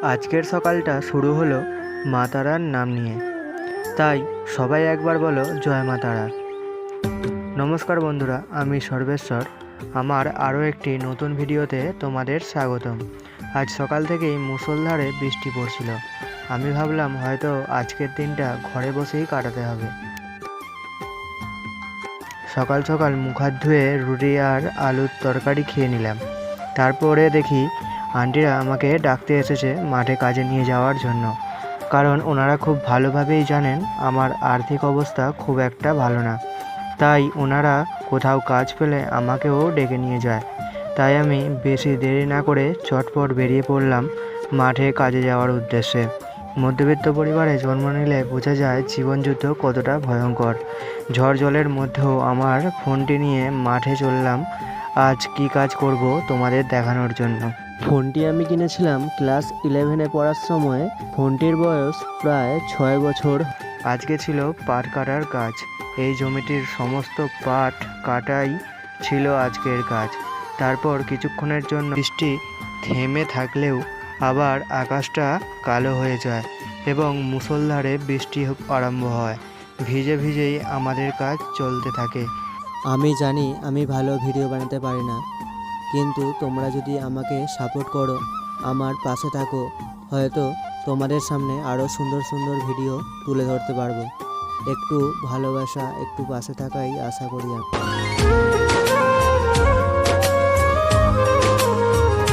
আজকের সকালটা শুরু হলো মা তারার নাম নিয়ে, তাই সবাই একবার বলো জয় মা তারা। নমস্কার বন্ধুরা, আমি সর্বেশ্বর। আমার আরও একটি নতুন ভিডিওতে তোমাদের স্বাগতম। আজ সকাল থেকেই মুষলধারে বৃষ্টি পড়ছিল। আমি ভাবলাম হয়তো আজকের দিনটা ঘরে বসেই কাটাতে হবে। সকাল সকাল মুখ হাত ধুয়ে রুটি আর আলুর তরকারি খেয়ে নিলাম। তারপরে দেখি আন্টিরা আমাকে ডাকতে এসেছে মাঠে কাজে নিয়ে যাওয়ার জন্য, কারণ ওনারা খুব ভালোভাবেই জানেন আমার আর্থিক অবস্থা খুব একটা ভালো না। তাই ওনারা কোথাও কাজ পেলে আমাকেও ডেকে নিয়ে যায়। তাই আমি বেশি দেরি না করে চটপট বেরিয়ে পড়লাম মাঠে কাজে যাওয়ার উদ্দেশ্যে। মধ্যবিত্ত পরিবারে জন্ম নিলে বোঝা যায় জীবনযুদ্ধ কতটা ভয়ঙ্কর। ঝড় জলের মধ্যেও আমার ফোনটি নিয়ে মাঠে চললাম আজ কি কাজ করব তোমাদের দেখানোর জন্য। ফোনটি আমি কিনেছিলাম ক্লাস 11-এ পড়ার সময়। ফোনটির বয়স প্রায় 6 বছর। আজকে ছিল পাট কাটার কাজ। এই জমিটির সমস্ত পাট কাটাই ছিল আজকের কাজ। তারপর কিছুক্ষণের জন্য বৃষ্টি থেমে থাকলেও আবার আকাশটা কালো হয়ে যায় এবং মুষলধারে বৃষ্টি আরম্ভ হয়। ভিজে ভিজেই আমাদের কাজ চলতে থাকে। আমি জানি আমি ভালো ভিডিও বানাতে পারি না, কিন্তু তোমরা যদি আমাকে সাপোর্ট করো, আমার পাশে থাকো, হয়তো তোমাদের সামনে আরও সুন্দর সুন্দর ভিডিও তুলে ধরতে পারবো। একটু ভালোবাসা, একটু পাশে থাকাই আশা করি আমি।